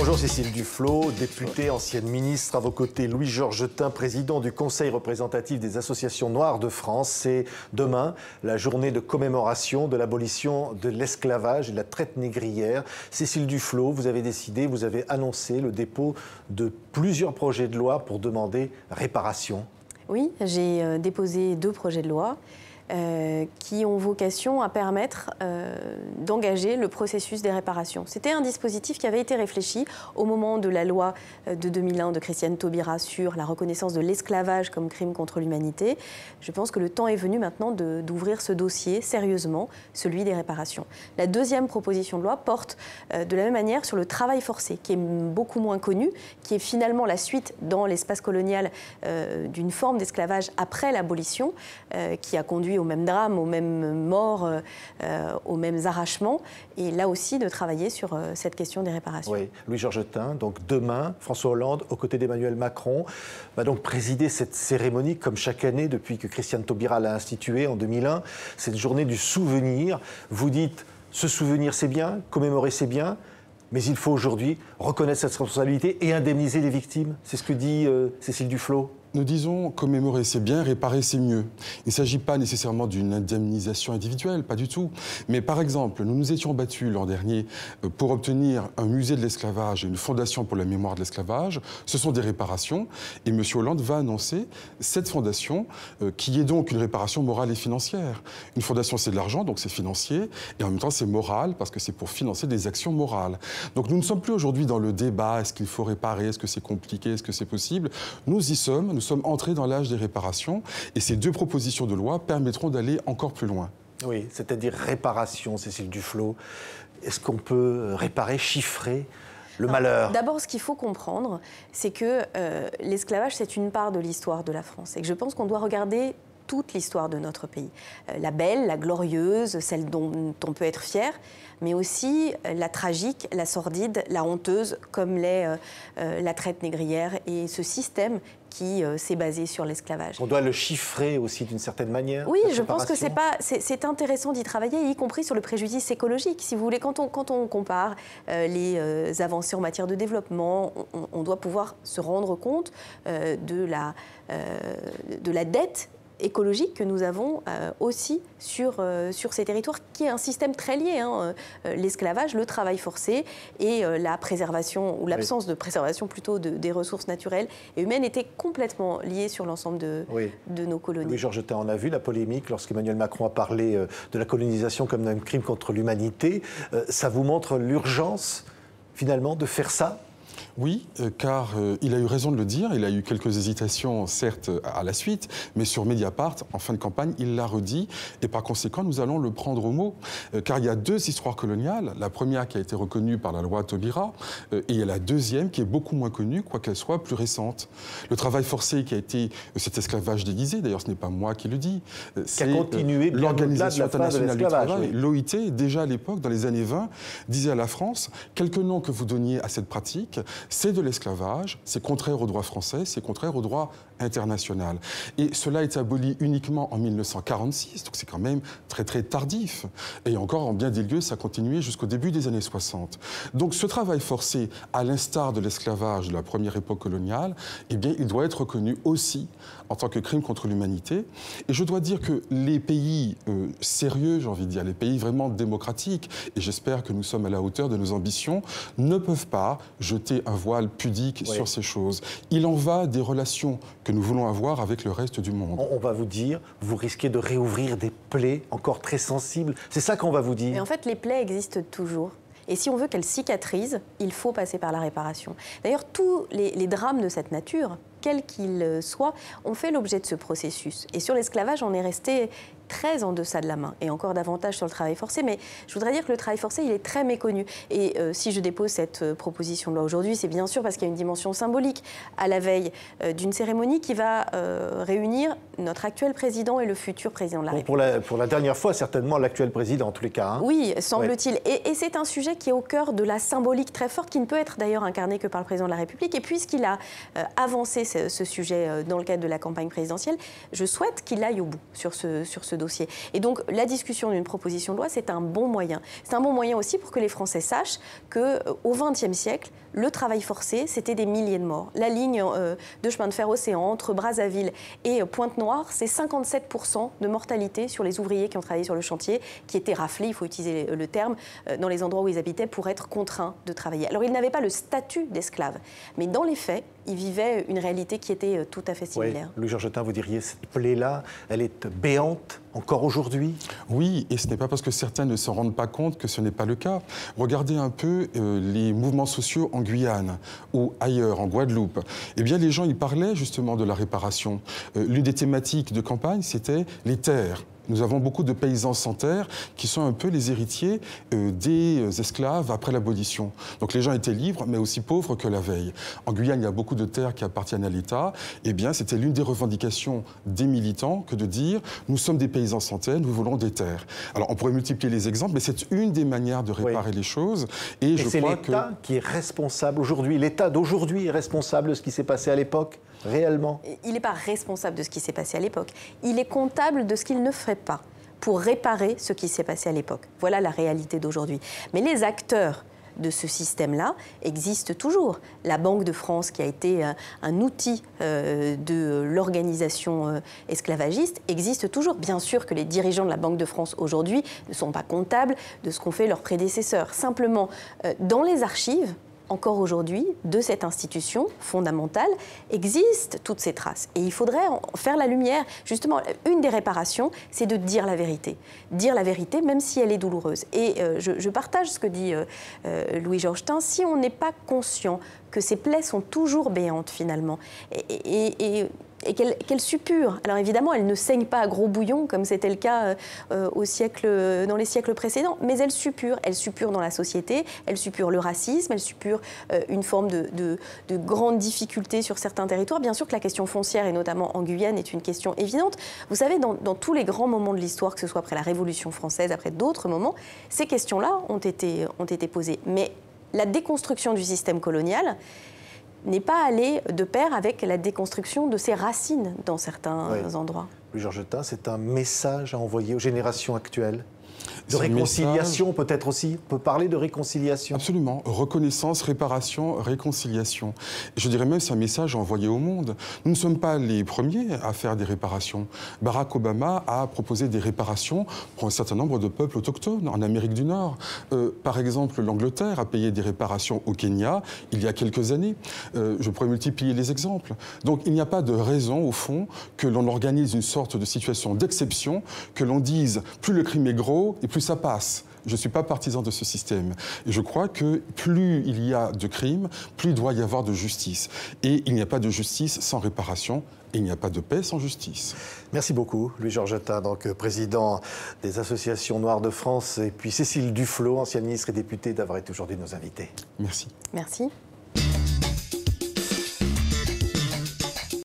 Bonjour Cécile Duflot, députée, ancienne ministre. À vos côtés, Louis-Georges Tin, président du Conseil représentatif des associations noires de France. C'est demain la journée de commémoration de l'abolition de l'esclavage et de la traite négrière. Cécile Duflot, vous avez décidé, vous avez annoncé le dépôt de plusieurs projets de loi pour demander réparation. Oui, j'ai déposé 2 projets de loi qui ont vocation à permettre d'engager le processus des réparations. C'était un dispositif qui avait été réfléchi au moment de la loi de 2001 de Christiane Taubira sur la reconnaissance de l'esclavage comme crime contre l'humanité. Je pense que le temps est venu maintenant d'ouvrir ce dossier sérieusement, celui des réparations. La deuxième proposition de loi porte de la même manière sur le travail forcé, qui est beaucoup moins connu, qui est finalement la suite dans l'espace colonial d'une forme d'esclavage après l'abolition, qui a conduit aux mêmes drames, aux mêmes morts, aux mêmes arrachements, et là aussi de travailler sur cette question des réparations. Oui, Louis-Georges Tin, donc demain, François Hollande, aux côtés d'Emmanuel Macron, va donc présider cette cérémonie comme chaque année depuis que Christiane Taubira l'a instituée en 2001, cette journée du souvenir. Vous dites, se souvenir c'est bien, commémorer c'est bien, mais il faut aujourd'hui reconnaître cette responsabilité et indemniser les victimes. C'est ce que dit Cécile Duflot. Nous disons commémorer c'est bien, réparer c'est mieux. Il ne s'agit pas nécessairement d'une indemnisation individuelle, pas du tout. Mais par exemple, nous nous étions battus l'an dernier pour obtenir un musée de l'esclavage et une fondation pour la mémoire de l'esclavage. Ce sont des réparations et M. Hollande va annoncer cette fondation qui est donc une réparation morale et financière. Une fondation c'est de l'argent, donc c'est financier, et en même temps c'est moral parce que c'est pour financer des actions morales. Donc nous ne sommes plus aujourd'hui dans le débat, est-ce qu'il faut réparer, est-ce que c'est compliqué, est-ce que c'est possible. Nous y sommes. Nous sommes entrés dans l'âge des réparations et ces 2 propositions de loi permettront d'aller encore plus loin. Oui, c'est-à-dire réparation, Cécile Duflot. Est-ce qu'on peut réparer, chiffrer le malheur? D'abord, ce qu'il faut comprendre, c'est que l'esclavage, c'est une part de l'histoire de la France et que je pense qu'on doit regarder toute l'histoire de notre pays. La belle, la glorieuse, celle dont on peut être fier, mais aussi la tragique, la sordide, la honteuse, comme l'est la traite négrière et ce système qui s'est basé sur l'esclavage. On doit le chiffrer aussi d'une certaine manière. Oui, je pense que c'est intéressant d'y travailler, y compris sur le préjudice écologique. Si vous voulez, quand on compare les avancées en matière de développement, on doit pouvoir se rendre compte de la dette écologique que nous avons aussi sur ces territoires, qui est un système très lié. L'esclavage, le travail forcé et la préservation, ou l'absence de préservation plutôt des ressources naturelles et humaines étaient complètement liés sur l'ensemble de nos colonies. Louis-Georges Tin, on a vu la polémique lorsqu'Emmanuel Macron a parlé de la colonisation comme d'un crime contre l'humanité. Ça vous montre l'urgence, finalement, de faire ça ? Oui, car il a eu raison de le dire. Il a eu quelques hésitations, certes, à la suite, mais sur Mediapart, en fin de campagne, il l'a redit. Et par conséquent, nous allons le prendre au mot. Car il y a 2 histoires coloniales. La première qui a été reconnue par la loi Taubira, et il y a la deuxième qui est beaucoup moins connue, quoiqu'elle soit plus récente. Le travail forcé qui a été cet esclavage déguisé, d'ailleurs ce n'est pas moi qui le dis, c'est l'Organisation internationale du travail, l'OIT, déjà à l'époque, dans les années 20, disait à la France, quelque nom que vous donniez à cette pratique, c'est de l'esclavage, c'est contraire au droit français, c'est contraire au droit international. Et cela est aboli uniquement en 1946, donc c'est quand même très très tardif. Et encore, en bien des lieux, ça a continué jusqu'au début des années 60. Donc ce travail forcé, à l'instar de l'esclavage de la première époque coloniale, eh bien, il doit être reconnu aussi en tant que crime contre l'humanité. Et je dois dire que les pays sérieux, j'ai envie de dire, les pays vraiment démocratiques, et j'espère que nous sommes à la hauteur de nos ambitions, ne peuvent pas jeter un voile pudique sur ces choses. Il en va des relations que nous voulons avoir avec le reste du monde. On va vous dire, vous risquez de réouvrir des plaies encore très sensibles. C'est ça qu'on va vous dire. Mais en fait, les plaies existent toujours. Et si on veut qu'elles cicatrisent, il faut passer par la réparation. D'ailleurs, tous les drames de cette nature, quels qu'ils soient, ont fait l'objet de ce processus. Et sur l'esclavage, on est resté très en deçà de la main, et encore davantage sur le travail forcé. Mais je voudrais dire que le travail forcé, il est très méconnu. Et si je dépose cette proposition de loi aujourd'hui, c'est bien sûr parce qu'il y a une dimension symbolique à la veille d'une cérémonie qui va réunir notre actuel président et le futur président de la République. Pour la dernière fois, certainement l'actuel président, en tous les cas. Oui, semble-t-il. Et c'est un sujet qui est au cœur de la symbolique très forte, qui ne peut être d'ailleurs incarnée que par le président de la République. Et puisqu'il a avancé ce sujet dans le cadre de la campagne présidentielle, je souhaite qu'il aille au bout sur ce dossier. Et donc, la discussion d'une proposition de loi, c'est un bon moyen. C'est un bon moyen aussi pour que les Français sachent qu'au XXe siècle, le travail forcé, c'était des milliers de morts. La ligne de chemin de fer océan entre Brazzaville et Pointe-Noire, c'est 57% de mortalité sur les ouvriers qui ont travaillé sur le chantier, qui étaient raflés, il faut utiliser le terme, dans les endroits où ils habitaient pour être contraints de travailler. Alors, ils n'avaient pas le statut d'esclaves, mais dans les faits, ils vivaient une réalité qui était tout à fait similaire. Oui, Louis-Georges Jettin, vous diriez, cette plaie-là, elle est béante encore aujourd'hui? Oui, et ce n'est pas parce que certains ne s'en rendent pas compte que ce n'est pas le cas. Regardez un peu les mouvements sociaux en Guyane ou ailleurs, en Guadeloupe. Eh bien, les gens, ils parlaient justement de la réparation. L'une des thématiques de campagne, c'était les terres. Nous avons beaucoup de paysans sans terre qui sont un peu les héritiers des esclaves après l'abolition. Donc les gens étaient libres, mais aussi pauvres que la veille. En Guyane, il y a beaucoup de terres qui appartiennent à l'État. Eh bien, c'était l'une des revendications des militants que de dire « nous sommes des paysans sans terre, nous voulons des terres ». Alors, on pourrait multiplier les exemples, mais c'est une des manières de réparer les choses. Et je crois que c'est l'État qui est responsable aujourd'hui. L'État d'aujourd'hui est responsable de ce qui s'est passé à l'époque, réellement? Il n'est pas responsable de ce qui s'est passé à l'époque. Il est comptable de ce qu'il ne ferait pas pour réparer ce qui s'est passé à l'époque. Voilà la réalité d'aujourd'hui. Mais les acteurs de ce système-là existent toujours. La Banque de France, qui a été un outil de l'organisation esclavagiste, existe toujours. Bien sûr que les dirigeants de la Banque de France aujourd'hui ne sont pas comptables de ce qu'ont fait leurs prédécesseurs. Simplement, dans les archives, encore aujourd'hui, de cette institution fondamentale, existent toutes ces traces. Et il faudrait en faire la lumière. Justement, une des réparations, c'est de dire la vérité. Dire la vérité, même si elle est douloureuse. Et je partage ce que dit Louis-Georges Jettin. Si on n'est pas conscient que ces plaies sont toujours béantes, finalement, et qu'elles suppurent. Alors évidemment, elles ne saignent pas à gros bouillon, comme c'était le cas dans les siècles précédents, mais elles suppurent dans la société, elles suppurent le racisme, elles suppurent une forme de grande difficulté sur certains territoires. Bien sûr que la question foncière, et notamment en Guyane, est une question évidente. Vous savez, dans tous les grands moments de l'histoire, que ce soit après la Révolution française, après d'autres moments, ces questions-là ont été posées. Mais la déconstruction du système colonial n'est pas allée de pair avec la déconstruction de ses racines dans certains endroits. Louis-Georges Jettin, c'est un message à envoyer aux générations actuelles? De réconciliation peut-être aussi? On peut parler de réconciliation? Absolument. Reconnaissance, réparation, réconciliation. Je dirais même c'est un message envoyé au monde. Nous ne sommes pas les premiers à faire des réparations. Barack Obama a proposé des réparations pour un certain nombre de peuples autochtones en Amérique du Nord. Par exemple, l'Angleterre a payé des réparations au Kenya il y a quelques années. Je pourrais multiplier les exemples. Donc il n'y a pas de raison, au fond, que l'on organise une sorte de situation d'exception, que l'on dise plus le crime est gros et plus ça passe. Je ne suis pas partisan de ce système. Et je crois que plus il y a de crimes, plus il doit y avoir de justice. Et il n'y a pas de justice sans réparation. Et il n'y a pas de paix sans justice. Merci beaucoup, Louis-Georges Jettin, donc président des associations noires de France, et puis Cécile Duflot, ancienne ministre et députée, d'avoir été aujourd'hui nos invités. Merci. Merci.